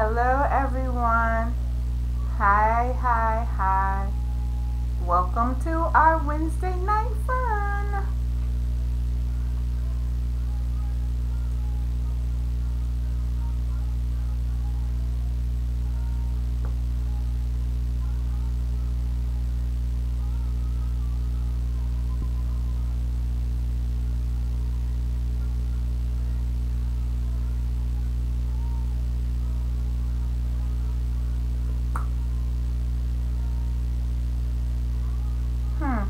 Hello, everyone. Hi, hi, hi. Welcome to our Wednesday night fun. Hmm.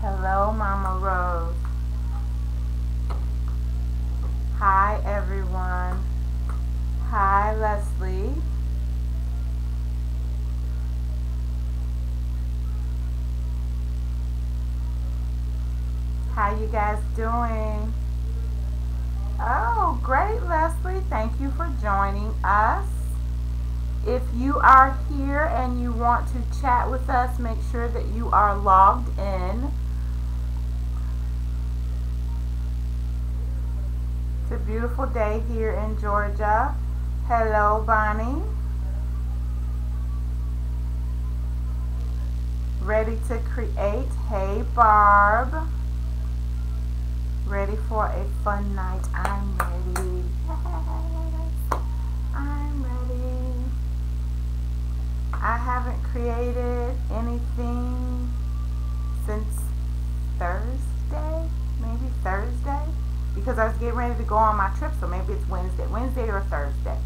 Hello, Mama Rose. Hi, everyone. Hi, Leslie. How you guys doing? Oh, great, Leslie. Thank you for joining us. If you are here and you want to chat with us, make sure that you are logged in. It's a beautiful day here in Georgia. Hello, Bonnie. Ready to create? Hey, Barb. Ready for a fun night? I'm ready. Yes, I'm ready. I haven't created anything since Thursday, maybe Thursday, because I was getting ready to go on my trip, so maybe it's Wednesday or Thursday.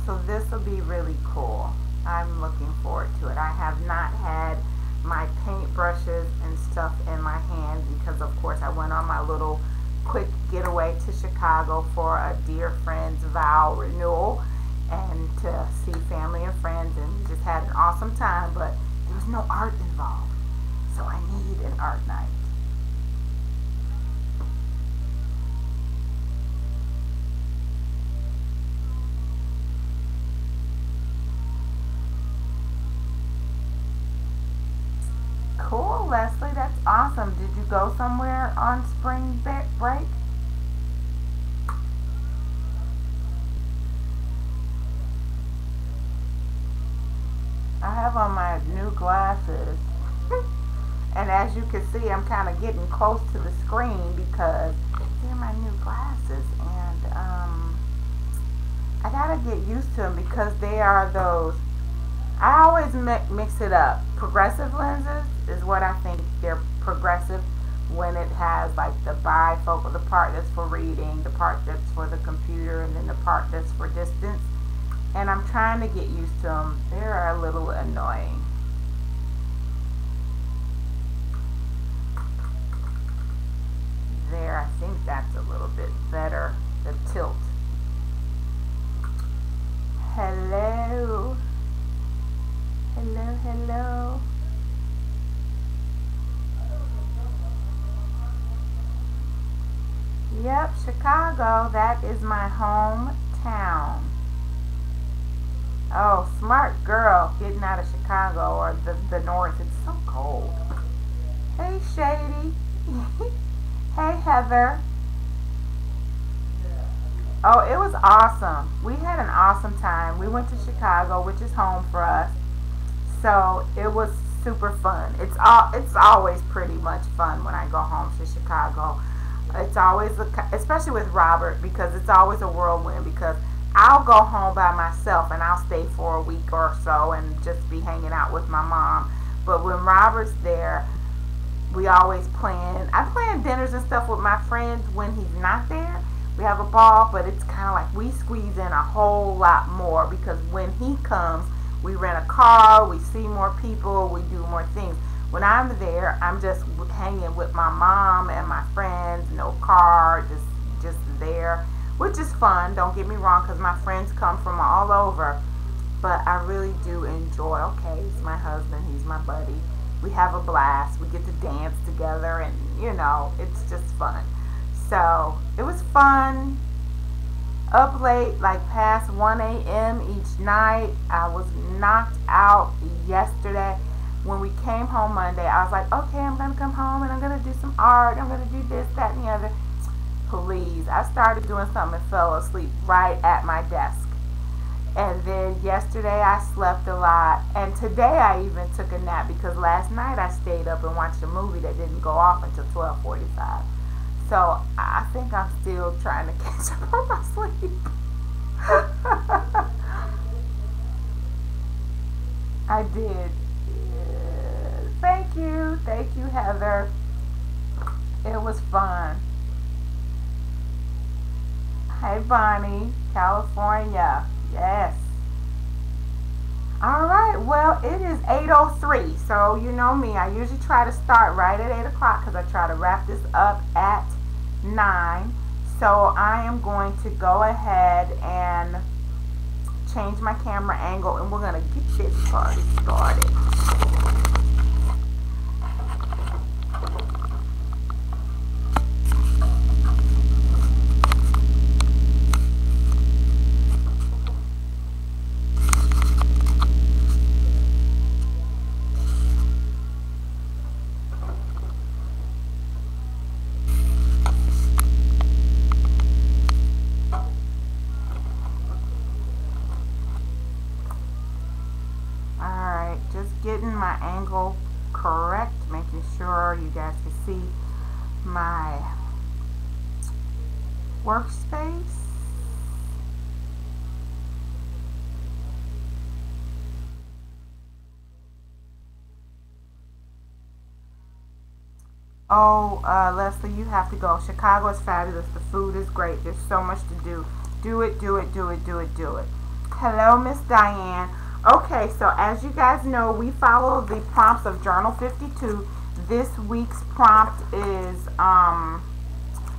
So this will be really cool. I'm looking forward to it. I have not had my paint brushes and stuff in my hand because of course I went on my little quick getaway to Chicago for a dear friend's vow renewal and to see family and friends, and we just had an awesome time, but there was no art involved, so I need an art night. Cool, Leslie, that's awesome. Did you go somewhere on spring break? I have on my new glasses. And as you can see, I'm kind of getting close to the screen because they're my new glasses. And I gotta get used to them because they are those. I always mix it up. Progressive lenses is what I think they're progressive when it has like the bifocal, the part that's for reading, the part that's for the computer, and then the part that's for distance. And I'm trying to get used to them. They're a little annoying. There, I think that's a little bit better. The tilt. Hello. Hello, hello. Yep, Chicago. That is my hometown. Oh, smart girl getting out of Chicago or the north. It's so cold. Hey, Shady. Hey, Heather. Oh, it was awesome. We had an awesome time. We went to Chicago, which is home for us. So it was super fun. It's always pretty much fun when I go home to Chicago. It's always especially with Robert because it's always a whirlwind because I'll go home by myself and I'll stay for a week or so and just be hanging out with my mom. But when Robert's there, we always plan. I plan dinners and stuff with my friends when he's not there. We have a ball, but it's kind of like we squeeze in a whole lot more because when he comes, we rent a car, we see more people, we do more things. When I'm there, I'm just hanging with my mom and my friends, no car, just there, which is fun. Don't get me wrong, because my friends come from all over, but I really do enjoy. Okay, he's my husband, he's my buddy. We have a blast. We get to dance together, and it's just fun. So it was fun. up late, like past 1 a.m. each night. I was knocked out yesterday. When we came home Monday, I was like, okay, I'm going to come home and I'm going to do some art. I'm going to do this, that, and the other. Please. I started doing something and fell asleep right at my desk. And then yesterday I slept a lot. And today I even took a nap because last night I stayed up and watched a movie that didn't go off until 12:45. So I think I'm still trying to catch up on my sleep. I did. Yeah. Thank you. Thank you, Heather. It was fun. Hey, Bonnie, California. Yes. All right. Well, it is 8:03. So you know me. I usually try to start right at 8 o'clock because I try to wrap this up at 9. So I am going to go ahead and change my camera angle and we're going to get this party started. Just getting my angle correct, making sure you guys can see my workspace. Oh, Leslie, you have to go. Chicago is fabulous. The food is great. There's so much to do. Do it, do it, do it, do it, do it. Hello, Miss Diane. Okay, so as you guys know, we follow the prompts of Journal 52. This week's prompt is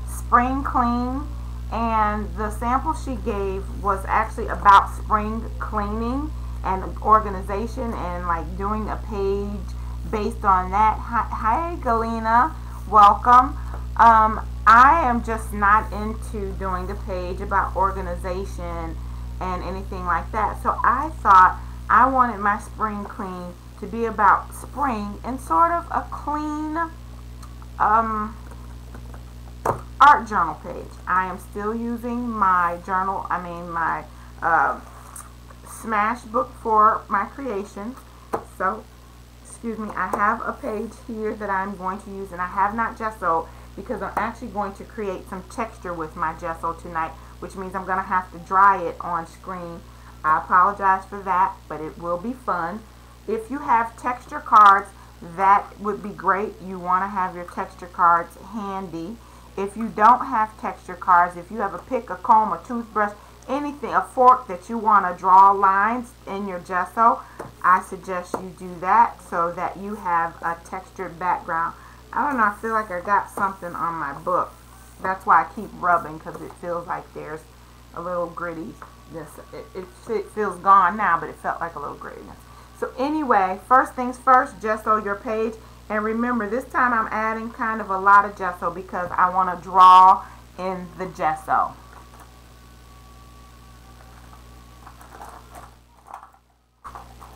spring clean, and the sample she gave was actually about spring cleaning and organization and like doing a page based on that. Hi Galena, welcome. I am just not into doing a page about organization and anything like that, so I thought I wanted my spring clean to be about spring and sort of a clean art journal page. I am still using my journal, my Smash book for my creations. So, excuse me, I have a page here that I'm going to use, and I have not gessoed because I'm actually going to create some texture with my gesso tonight, which means I'm going to have to dry it on screen. I apologize for that, but it will be fun. If you have texture cards, that would be great. You want to have your texture cards handy. If you don't have texture cards, if you have a pick, a comb, a toothbrush, anything, a fork that you want to draw lines in your gesso, I suggest you do that so that you have a textured background. I don't know, I feel like I got something on my book. That's why I keep rubbing, because it feels like there's a little grittiness. It feels gone now, but it felt like a little grittiness. So anyway, first things first, gesso your page. And remember, this time I'm adding kind of a lot of gesso because I want to draw in the gesso.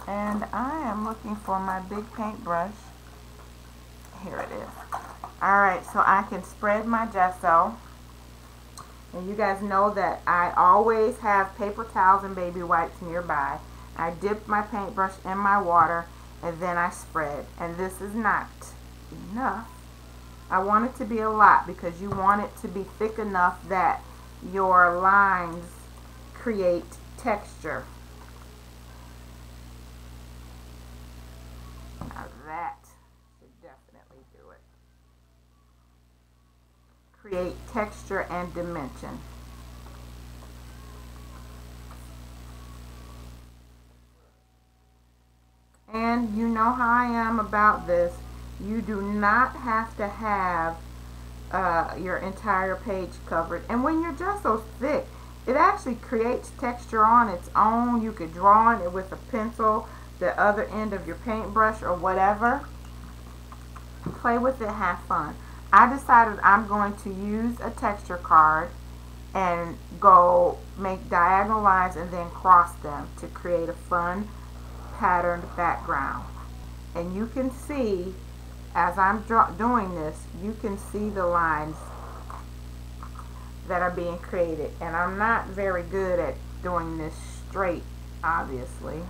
And I am looking for my big paintbrush. Here it is. Alright, so I can spread my gesso. And you guys know that I always have paper towels and baby wipes nearby. I dip my paintbrush in my water and then I spread. And this is not enough. I want it to be a lot because you want it to be thick enough that your lines create texture. Now that should definitely do it. Create texture and dimension. And you know how I am about this. You do not have to have your entire page covered. And when your gesso's thick, it actually creates texture on its own. You could draw on it with a pencil, the other end of your paintbrush or whatever. Play with it, have fun. I decided I'm going to use a texture card and go make diagonal lines and then cross them to create a fun patterned background. And you can see, as I'm doing this, you can see the lines that are being created. And I'm not very good at doing this straight, obviously.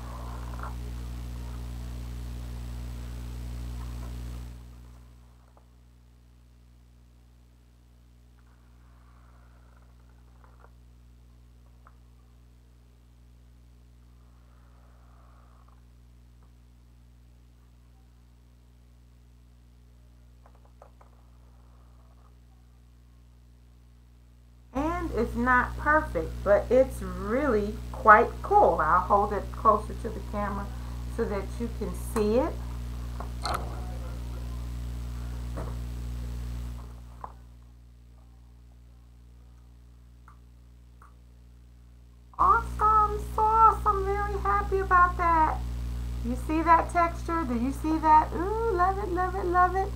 It's not perfect, but it's really quite cool. I'll hold it closer to the camera so that you can see it. Awesome sauce. I'm very happy about that. You see that texture? Do you see that? Ooh, love it, love it, love it.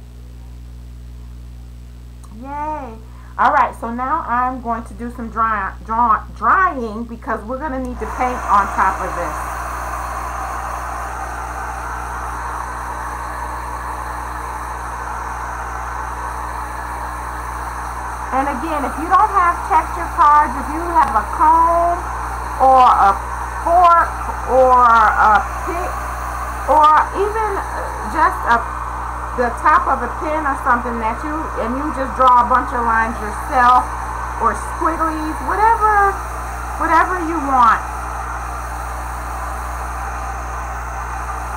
Yay. All right, so now I'm going to do some drying because we're going to need to paint on top of this. And again, if you don't have texture cards, if you have a comb or a fork or a pick or even just the top of a pen or something that you just draw a bunch of lines yourself, or squigglies, whatever you want.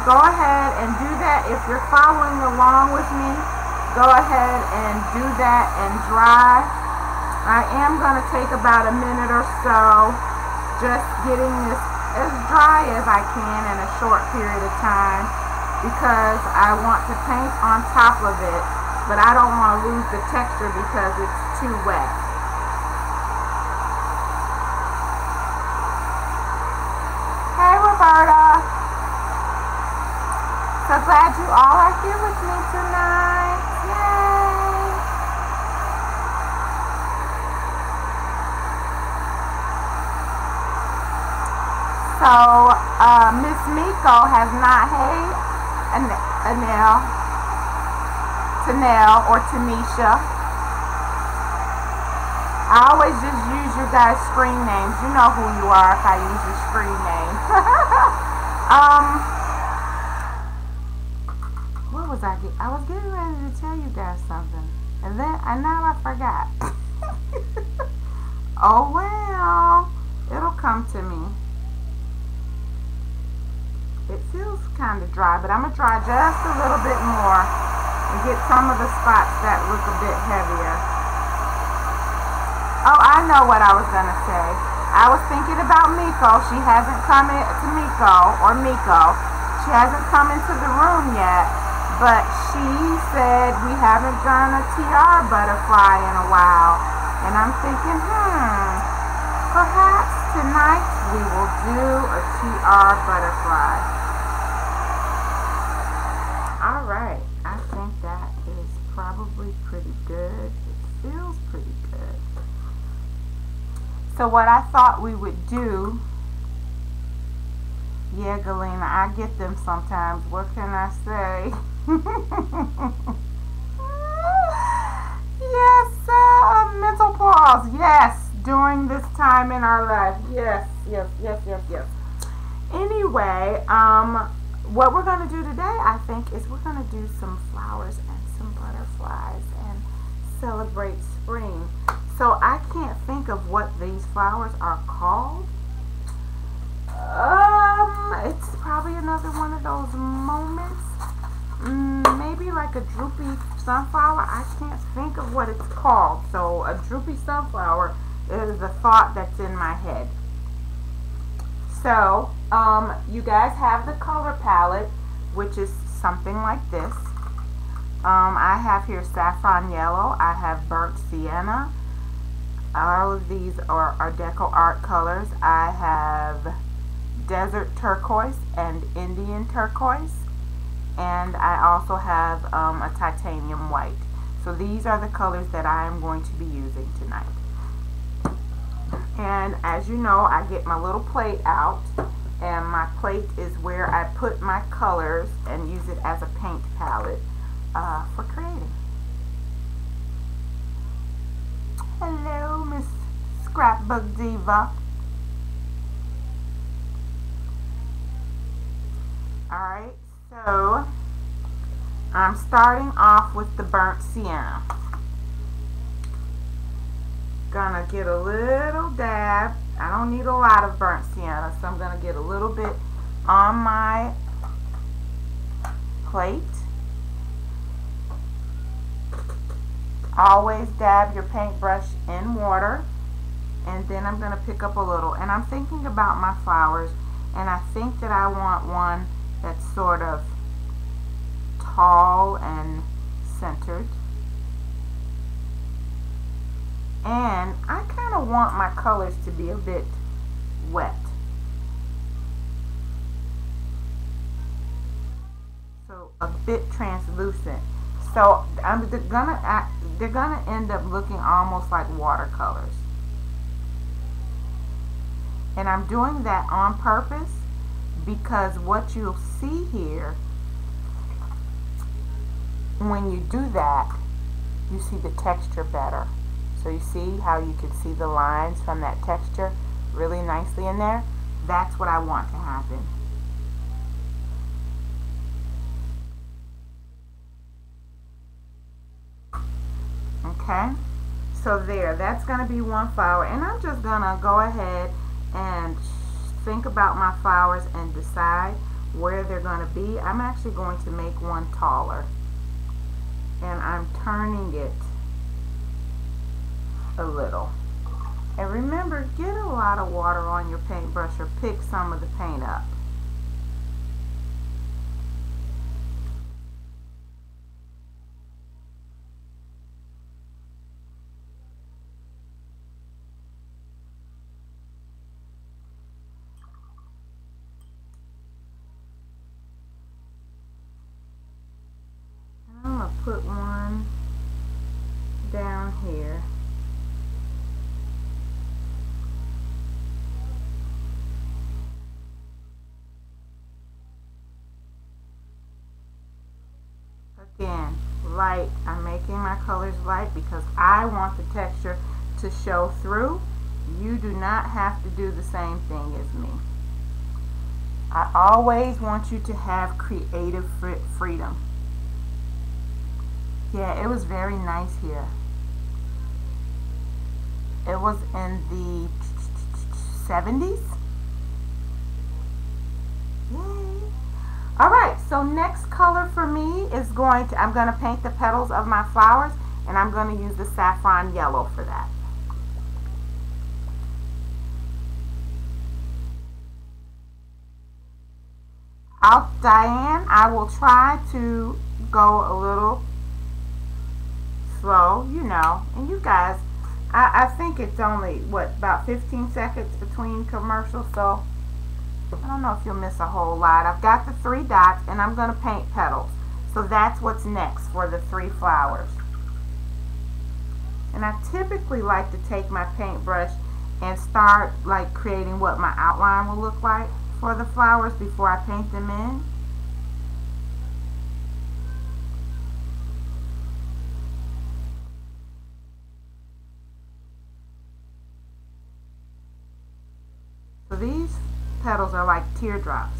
Go ahead and do that. If you're following along with me, go ahead and do that and dry. I am going to take about a minute or so just getting this as dry as I can in a short period of time, because I want to paint on top of it, but I don't want to lose the texture because it's too wet. Hey Roberta! So glad you all are here with me tonight. Yay! So Miss Miko has not, hey, Tanel or Tanisha. I always just use you guys' screen names. You know who you are if I use your screen name. What was I getting? I was getting ready to tell you guys something, and now I forgot. Oh well, it'll come to me. It feels kind of dry, but I'm going to try just a little bit more and get some of the spots that look a bit heavier. Oh, I know what I was going to say. I was thinking about Miko. She hasn't come into Miko. She hasn't come into the room yet, but she said we haven't done a TR butterfly in a while. And I'm thinking, perhaps tonight we will do a TR butterfly. Alright, I think that is probably pretty good. It feels pretty good. So what I thought we would do, yeah, Galena, I get them sometimes. What can I say? Yes, mental pause. Yes, during this time in our life. Yes. Anyway, what we're going to do today, I think, is we're going to do some flowers and some butterflies and celebrate spring. So I can't think of what these flowers are called. It's probably another one of those moments. Maybe like a droopy sunflower. I can't think of what it's called. So a droopy sunflower is the thought that's in my head. So, you guys have the color palette, which is something like this. I have here saffron yellow. I have burnt sienna. All of these are Deco Art colors. I have desert turquoise and Indian turquoise. And I also have a titanium white. So these are the colors that I am going to be using tonight. And as you know, I get my little plate out, and my plate is where I put my colors and use it as a paint palette for creating. Hello, Miss Scrapbook Diva. Alright, so I'm starting off with the burnt sienna. Gonna get a little dab. I don't need a lot of burnt sienna, so I'm gonna get a little bit on my plate. Always dab your paintbrush in water, and then I'm gonna pick up a little. And I'm thinking about my flowers, and I think that I want one that's sort of tall and centered. And I kind of want my colors to be a bit wet. So a bit translucent. So they're gonna end up looking almost like watercolors. And I'm doing that on purpose because what you'll see here, when you do that, you see the texture better. So you see how you can see the lines from that texture really nicely in there? That's what I want to happen. Okay? So there, that's going to be one flower. And I'm just going to go ahead and think about my flowers and decide where they're going to be. I'm actually going to make one taller. And I'm turning it a little. And remember, get a lot of water on your paintbrush or pick some of the paint up. And I'm going to put one down here. Again, light. I'm making my colors light because I want the texture to show through. You do not have to do the same thing as me. I always want you to have creative freedom. Yeah, it was very nice here. It was in the 70s. Yay. Alright, so next color for me is I'm going to paint the petals of my flowers, and I'm going to use the saffron yellow for that. Diane, I will try to go a little slow, you know, and you guys, I think it's only, about 15 seconds between commercials, so I don't know if you'll miss a whole lot. I've got the 3 dots, and I'm going to paint petals. So that's what's next for the 3 flowers. And I typically like to take my paintbrush and start like creating what my outline will look like for the flowers before I paint them in. So these petals are like teardrops.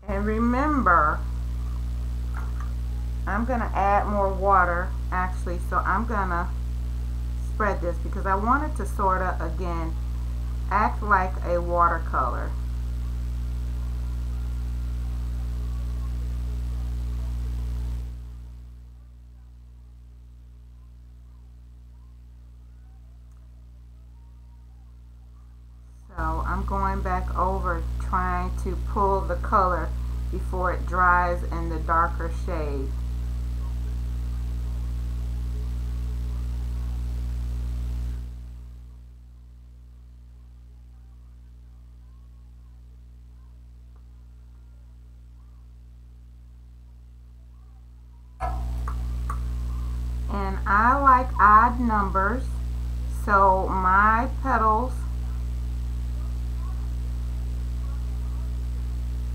And remember, I'm going to add more water actually, so I'm going to spread this because I want it to sort of, again, act like a watercolor. So I'm going back over trying to pull the color before it dries in the darker shade. And I like odd numbers, so my petals,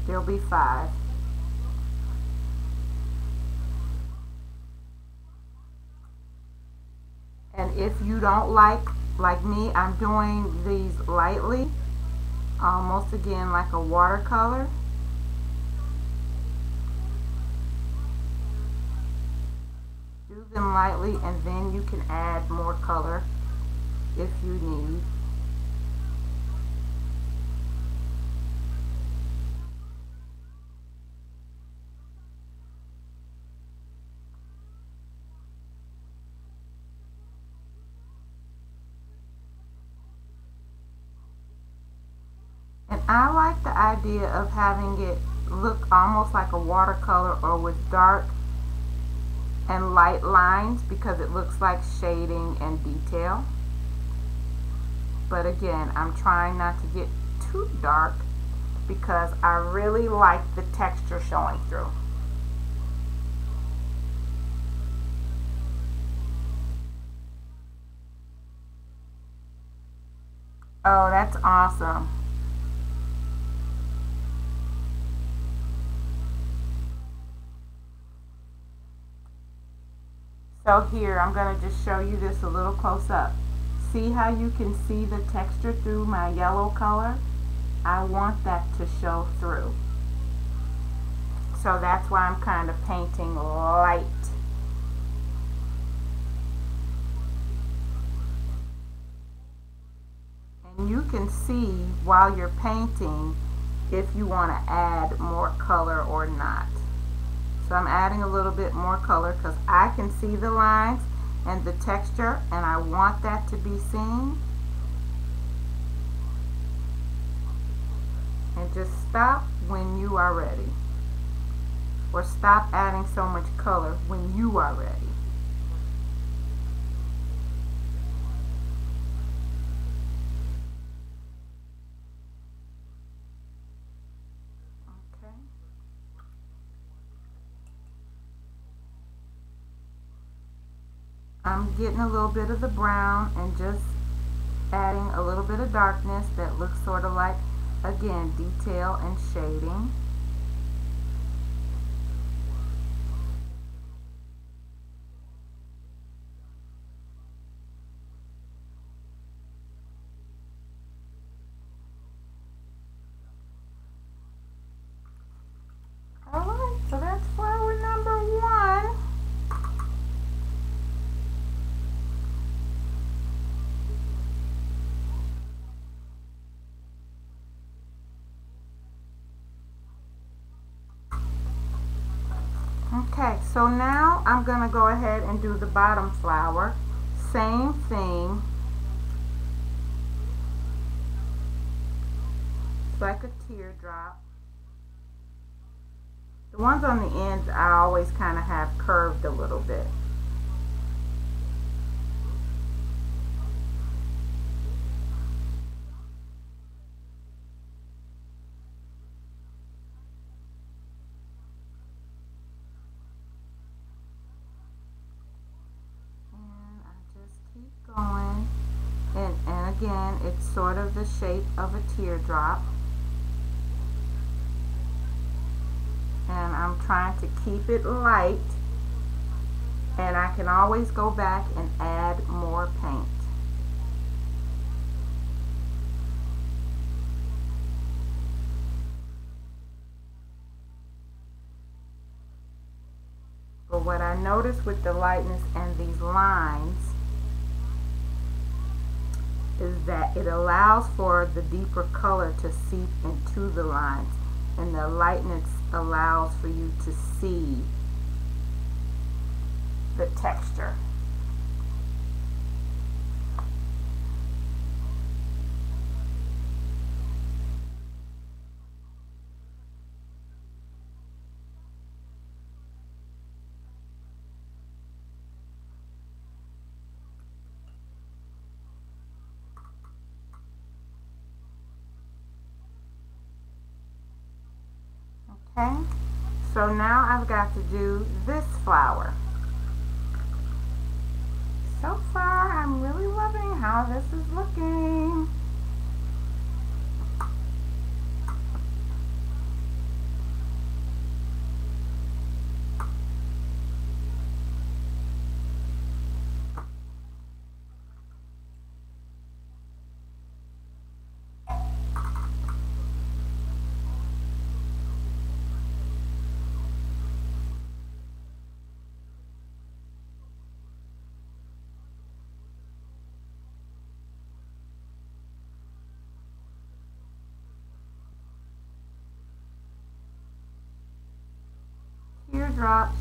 there'll be 5. And if you don't like me, I'm doing these lightly, almost again like a watercolor. Do them lightly, and then you can add more color if you need. And I like the idea of having it look almost like a watercolor or with dark and light lines, because it looks like shading and detail. But again, I'm trying not to get too dark because I really like the texture showing through. Oh, that's awesome. So here, I'm going to just show you this a little close up. See how you can see the texture through my yellow color? I want that to show through. So that's why I'm kind of painting light. And you can see while you're painting if you want to add more color or not. So I'm adding a little bit more color because I can see the lines and the texture, and I want that to be seen. And just stop when you are ready. Or stop adding so much color when you are ready. I'm getting a little bit of the brown and just adding a little bit of darkness that looks sort of like, again, detail and shading. Alright, so that's flower number 1. Okay, so now I'm going to go ahead and do the bottom flower. Same thing. It's like a teardrop. The ones on the ends I always kind of have curved a little bit. Keep going, and again, it's sort of the shape of a teardrop, and I'm trying to keep it light, and I can always go back and add more paint. But what I notice with the lightness and these lines is that it allows for the deeper color to seep into the lines, and the lightness allows for you to see the texture. Okay, so now I've got to do this flower. So far, I'm really loving how this is looking. Teardrops.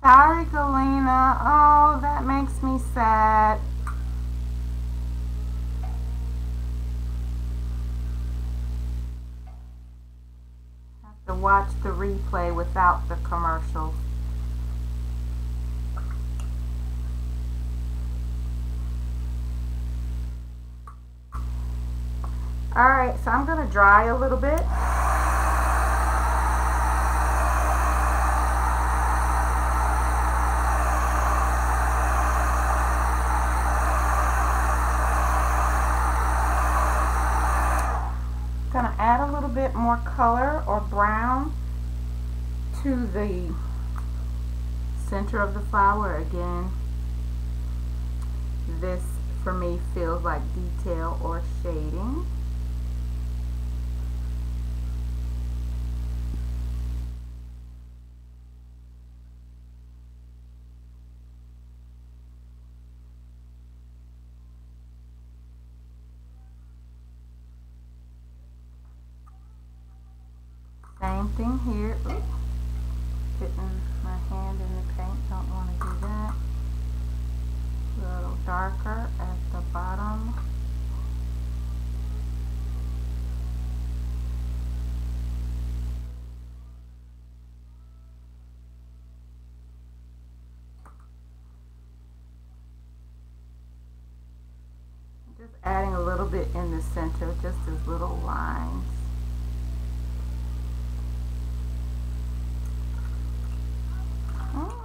Sorry, Galena. Oh, that makes me sad. Have to watch the replay without the commercials. Alright, so I'm going to dry a little bit. Going to add a little bit more color or brown to the center of the flower. Again, this for me feels like detail or shading. Same thing here. Oops. Getting my hand in the paint, don't want to do that. A little darker at the bottom. Just adding a little bit in the center, just as little lines.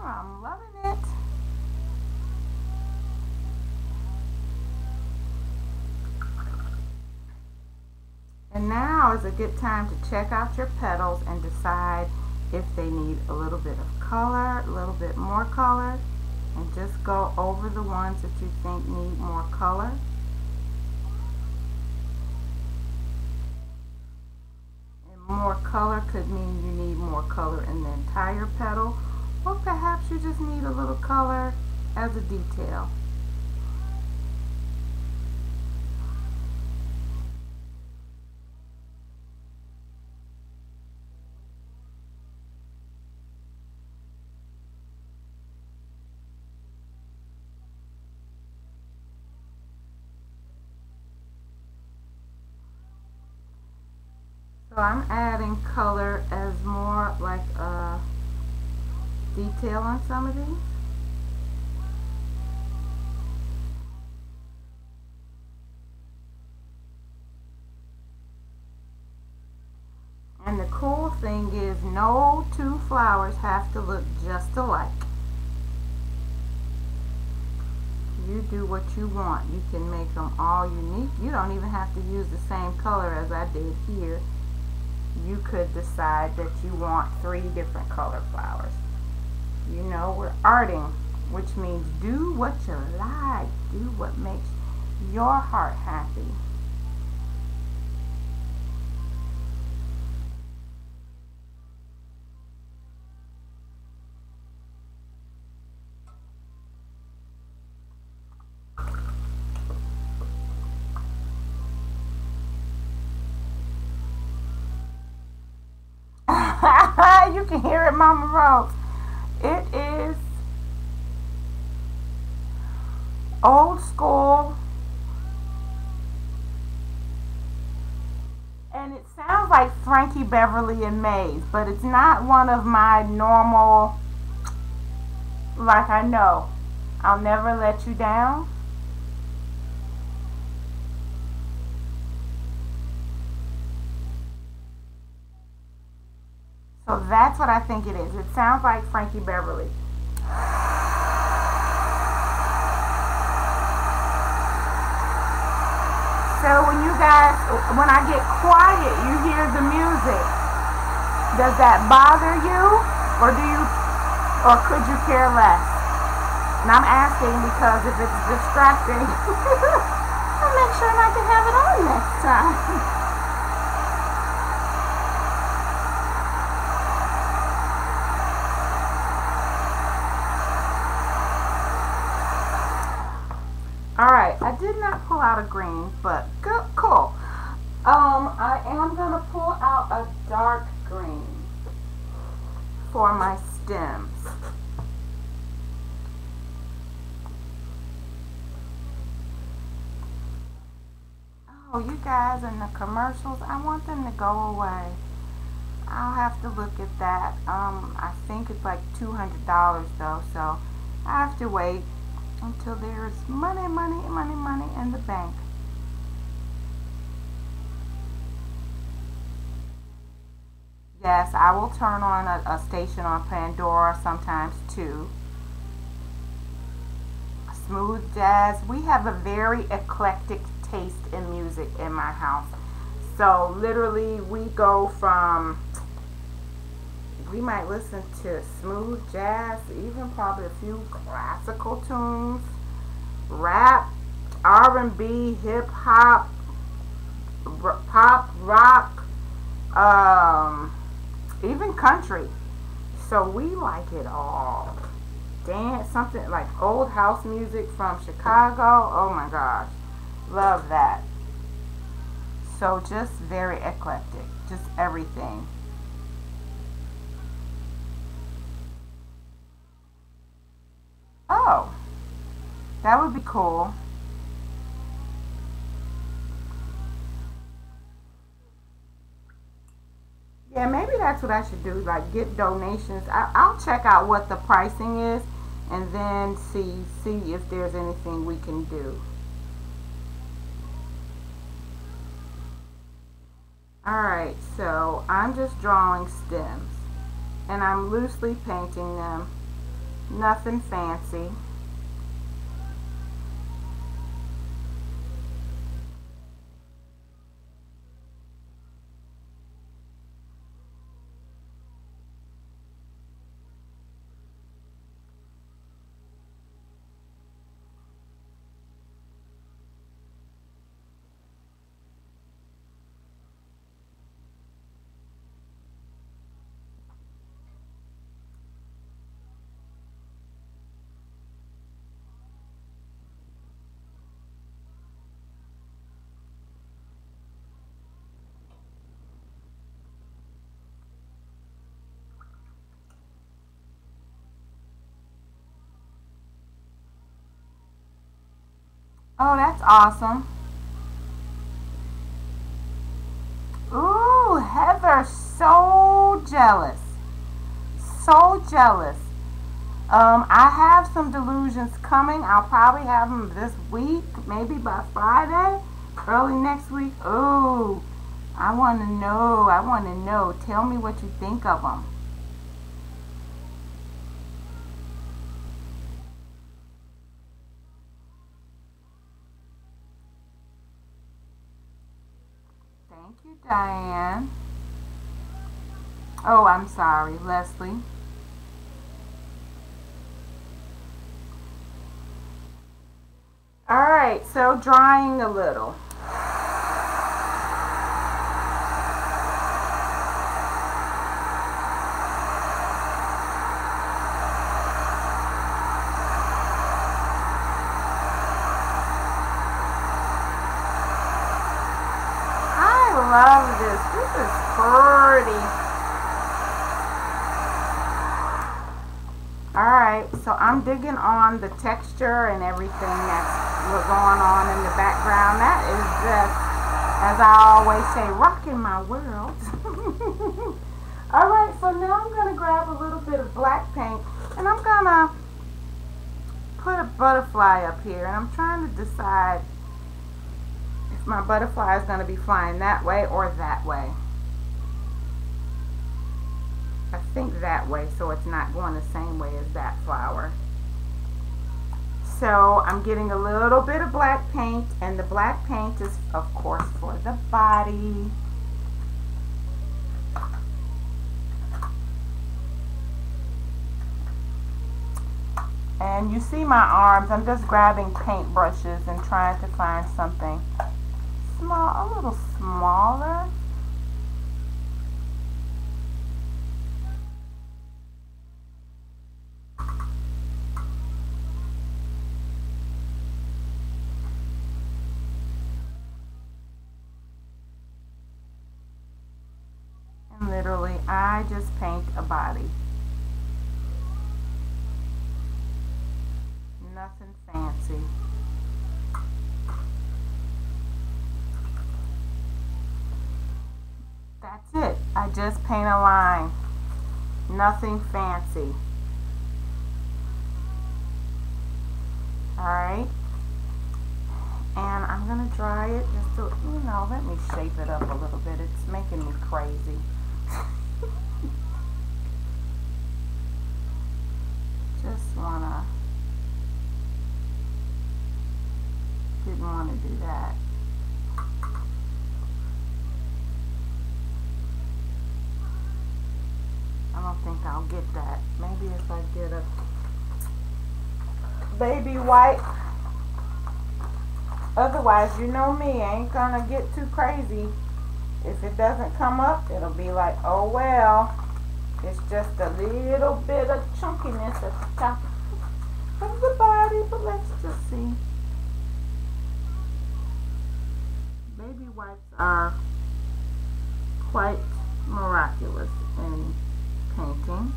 I'm loving it. And now is a good time to check out your petals and decide if they need a little bit of color, a little bit more color, and just go over the ones that you think need more color. And more color could mean you need more color in the entire petal, or perhaps you just need a little color as a detail. So I'm adding color as more like a detail on some of these. And the cool thing is no two flowers have to look just alike. You do what you want. You can make them all unique. You don't even have to use the same color as I did here. You could decide that you want 3 different color flowers. You know, we're arting, which means do what you like. Do what makes your heart happy. You can hear it, Mama Rose. It is old school, and it sounds like Frankie Beverly and Maze, but it's not one of my normal. Like I know, I'll never let you down. So that's what I think it is. It sounds like Frankie Beverly. So when I get quiet, you hear the music. Does that bother you, or could you care less? And I'm asking because if it's distracting, I'll make sure I can have it on next time. All right, I did not pull out a green, but good, cool. I am gonna pull out a dark green for my stems. Oh, you guys in the commercials, I want them to go away. I'll have to look at that. I think it's like $200 though, so I have to wait until there's money, money, money, money in the bank. Yes, I will turn on a station on Pandora sometimes too. Smooth jazz. We have a very eclectic taste in music in my house. So literally we go from, we might listen to smooth jazz, even probably a few classical tunes, rap, R&B, hip hop, pop, rock, even country. So we like it all. Dance, something like old house music from Chicago. Oh my gosh, love that. So just very eclectic, just everything. Oh, that would be cool. Yeah, maybe that's what I should do. Like get donations. I'll check out what the pricing is, and then see if there's anything we can do. All right, so I'm just drawing stems, and I'm loosely painting them. Nothing fancy. Oh, that's awesome. Ooh, Heather, so jealous. So jealous. I have some delusions coming. I'll probably have them this week, maybe by Friday, early next week. Ooh, I want to know. I want to know. Tell me what you think of them. Thank you, Diane. Oh, I'm sorry, Leslie. All right, so drying a little. I love this. This is pretty. Alright, so I'm digging on the texture and everything that's going on in the background. That is just, as I always say, rocking my world. Alright, so now I'm going to grab a little bit of black paint and I'm going to put a butterfly up here. And I'm trying to decide if my butterfly is going to be flying that way or that way. I think that way, so it's not going the same way as that flower. So I'm getting a little bit of black paint, and the black paint is of course for the body. And you see my arms, I'm just grabbing paint brushes and trying to find something small, a little smaller. And literally, I just paint a body. Nothing fancy. That's it. I just paint a line. Nothing fancy. Alright. And I'm going to dry it just to, let me shape it up a little bit. It's making me crazy. Just didn't want to do that. I don't think I'll get that. Maybe if I get a baby wipe. Otherwise, you know me, I ain't gonna get too crazy. If it doesn't come up, it'll be like, oh well. It's just a little bit of chunkiness at the top of the body, but let's just see. Baby wipes are quite miraculous in painting.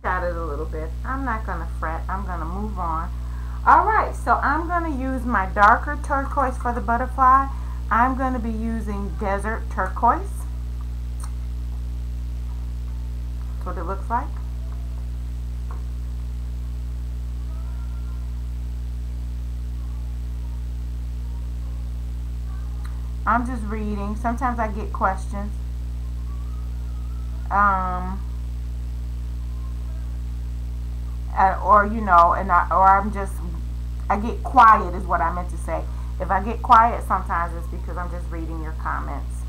Got it a little bit. I'm not going to fret. I'm going to move on. Alright, so I'm going to use my darker turquoise for the butterfly. I'm going to be using desert turquoise. That's what it looks like. I'm just reading. Sometimes I get questions. I get quiet is what I meant to say. If I get quiet sometimes it's because I'm just reading your comments.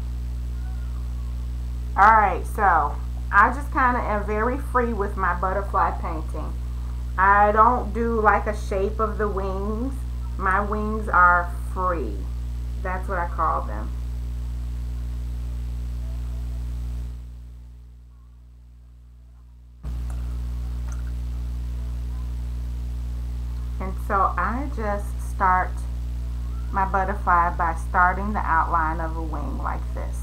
Alright, so I just kind of am very free with my butterfly painting. I don't do like a shape of the wings. My wings are free. That's what I call them. And so I just start my butterfly by starting the outline of a wing like this.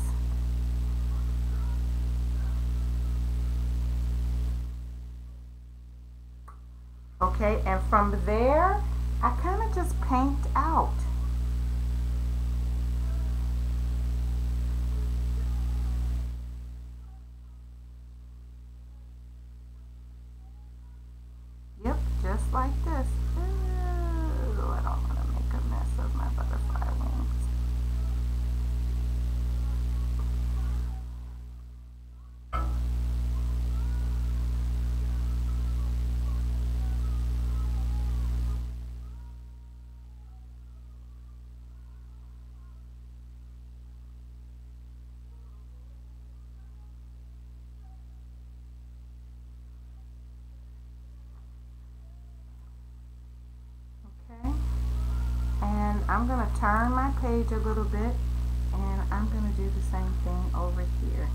Okay, and from there, I kind of just paint out. Yep, just like this. I don't want to make a mess of my butterfly wings. I'm going to turn my page a little bit and I'm going to do the same thing over here.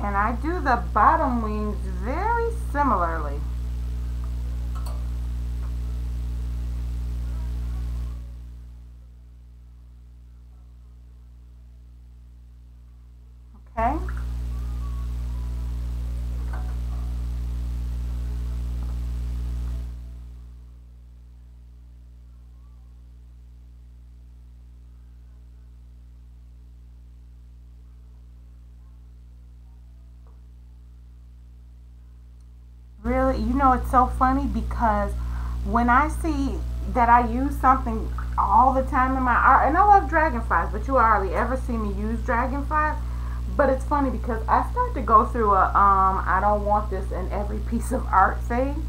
And I do the bottom wings very similarly. Okay. Really, you know, it's so funny because when I see that I use something all the time in my art, and I love dragonflies, but you hardly ever see me use dragonflies. But it's funny because I start to go through a I don't want this in every piece of art thing,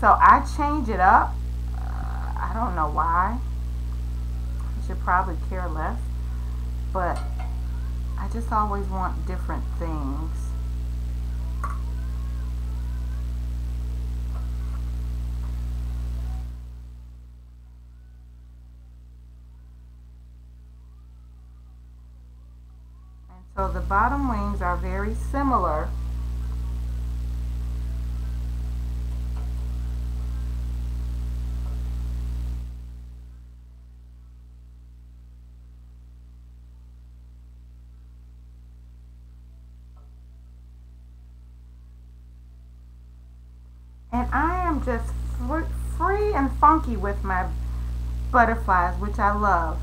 so I change it up. I don't know why. I should probably care less, but I just always want different things. So the bottom wings are very similar. And I am just free and funky with my butterflies, which I love.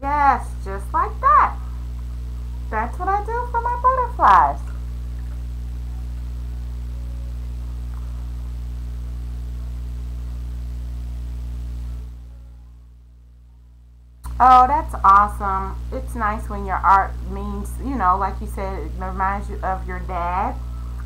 Yes, just like that. That's what I do for my butterflies. Oh, that's awesome. It's nice when your art means, you know, like you said, it reminds you of your dad.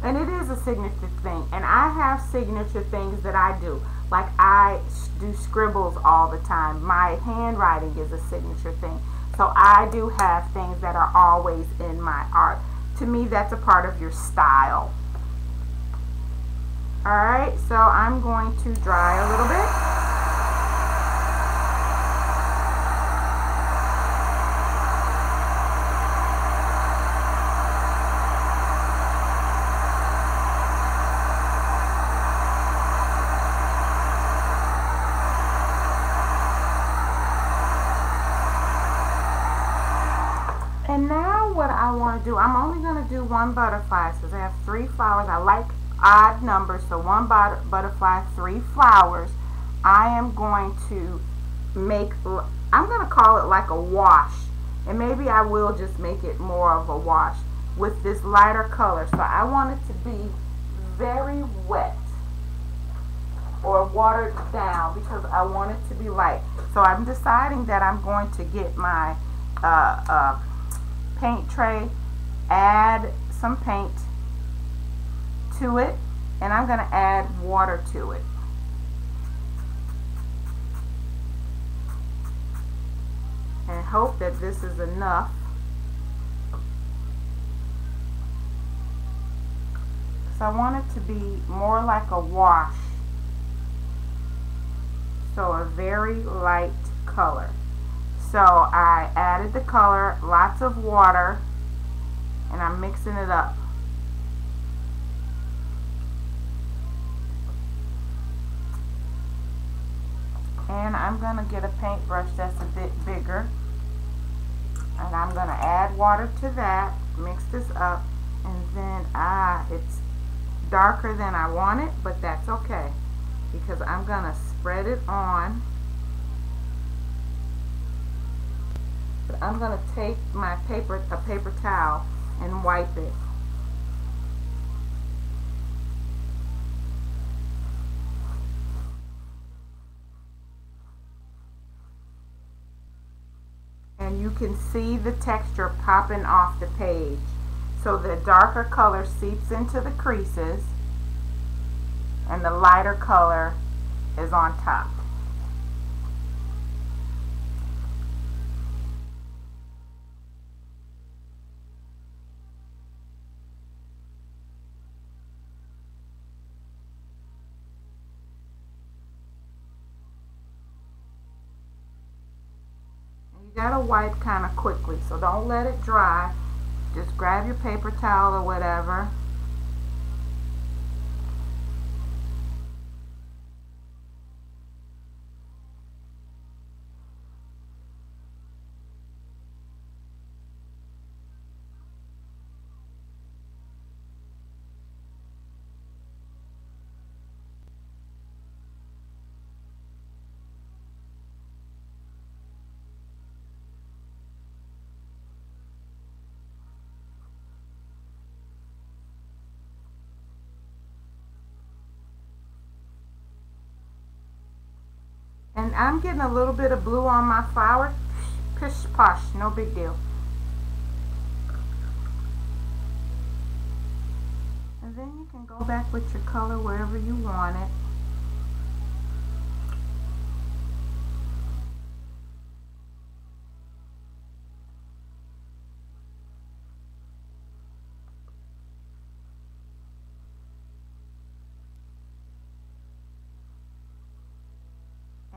And it is a signature thing. And I have signature things that I do. Like I do scribbles all the time. My handwriting is a signature thing. So I do have things that are always in my art. To me, that's a part of your style. Alright, so I'm going to dry a little bit. And now what I want to do, I'm only going to do one butterfly because I have 3 flowers. I like odd numbers, so one butterfly, 3 flowers. I am going to make, I'm going to call it like a wash. And maybe I will just make it more of a wash with this lighter color. So I want it to be very wet or watered down because I want it to be light. So I'm deciding that I'm going to get my paint tray, add some paint to it, and I'm going to add water to it. And hope that this is enough. So I want it to be more like a wash. So a very light color. So I added the color, lots of water, and I'm mixing it up. And I'm going to get a paintbrush that's a bit bigger. And I'm going to add water to that, mix this up, and then, it's darker than I want it, but that's okay. Because I'm going to spread it on. But I'm going to take my paper towel and wipe it. And you can see the texture popping off the page. So the darker color seeps into the creases and the lighter color is on top. You gotta wipe kind of quickly, so don't let it dry. Just grab your paper towel or whatever. And I'm getting a little bit of blue on my flour. Pish posh, no big deal. And then you can go back with your color wherever you want it.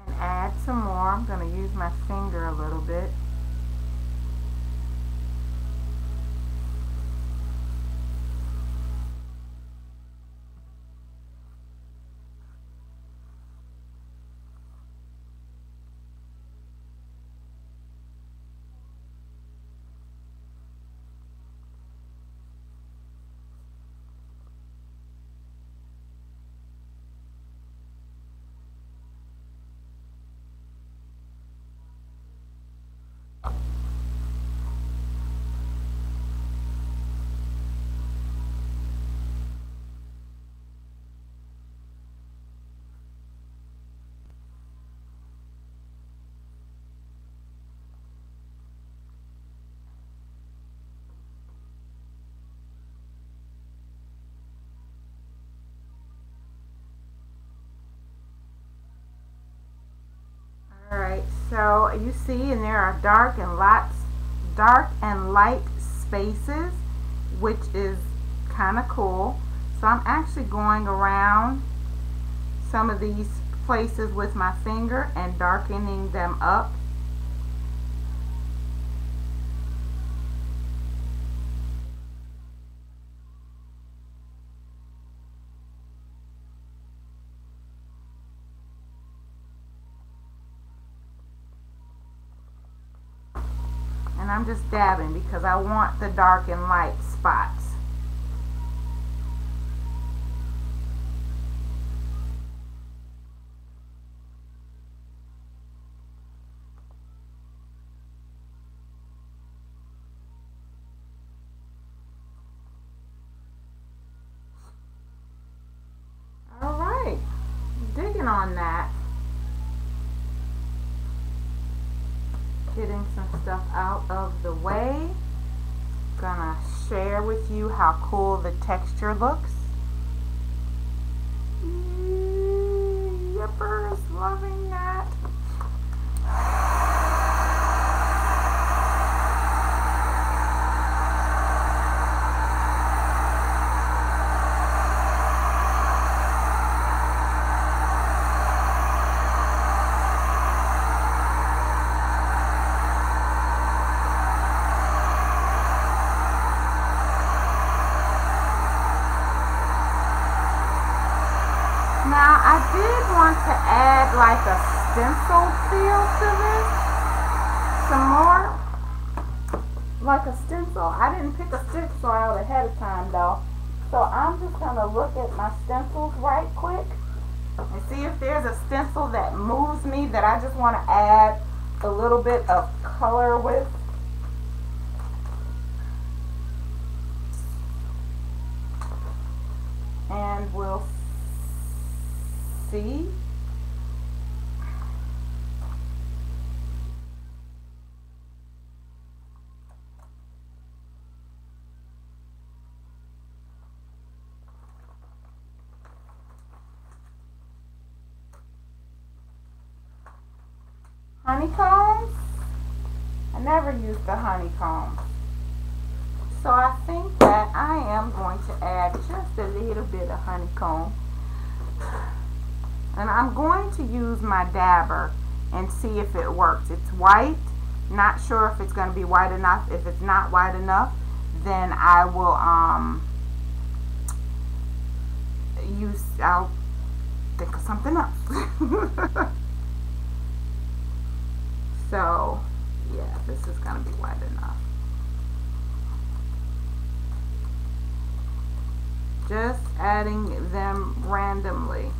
And add some more. I'm going to use my finger a little bit. Alright, so you see, and there are dark and light spaces, which is kind of cool. So I'm actually going around some of these places with my finger and darkening them up. And I'm just dabbing because I want the dark and light spots. All right, digging on that. Getting some stuff out of the way. Gonna share with you how cool the texture looks. Yippers, loving that. Now I did want to add like a stencil feel to this. Some more. Like a stencil. I didn't pick a stencil out ahead of time though. So I'm just going to look at my stencils right quick and see if there's a stencil that moves me that I just want to add a little bit of color with. And we'll see. Honeycombs? I never used the honeycombs. So I think that I am going to add just a little bit of honeycomb. And I'm going to use my dabber and see if it works. It's white. Not sure if it's going to be wide enough. If it's not wide enough, then I will I'll think of something else. So yeah, this is going to be wide enough. Just adding them randomly.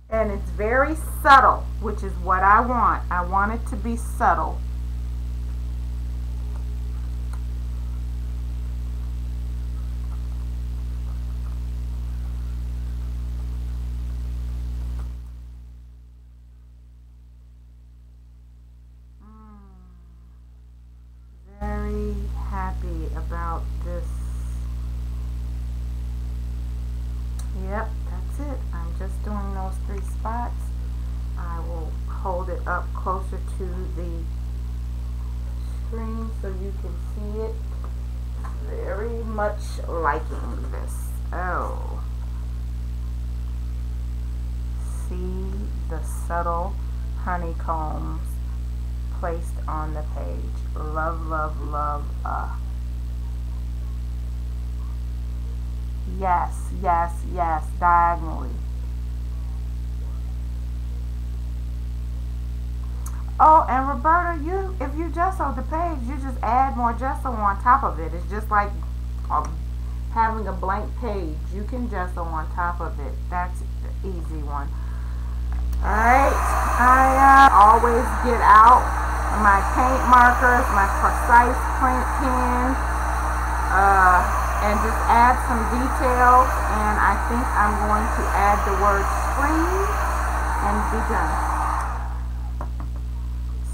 And it's very subtle, which is what I want. I want it to be subtle. Very happy about this. Yep, that's it. I'm just doing those 3 spots. I will hold it up closer to the screen so you can see it. Very much liking this. Oh. See the subtle honeycombs placed on the page. Love, love, love. Yes, yes, yes, diagonally. Oh, and Roberta, if you gesso the page, you just add more gesso on top of it. It's just like having a blank page. You can gesso on top of it. That's the easy one. Alright, I always get out my paint markers, my precise print pen, and just add some details, and I think I'm going to add the word spring and be done.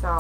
So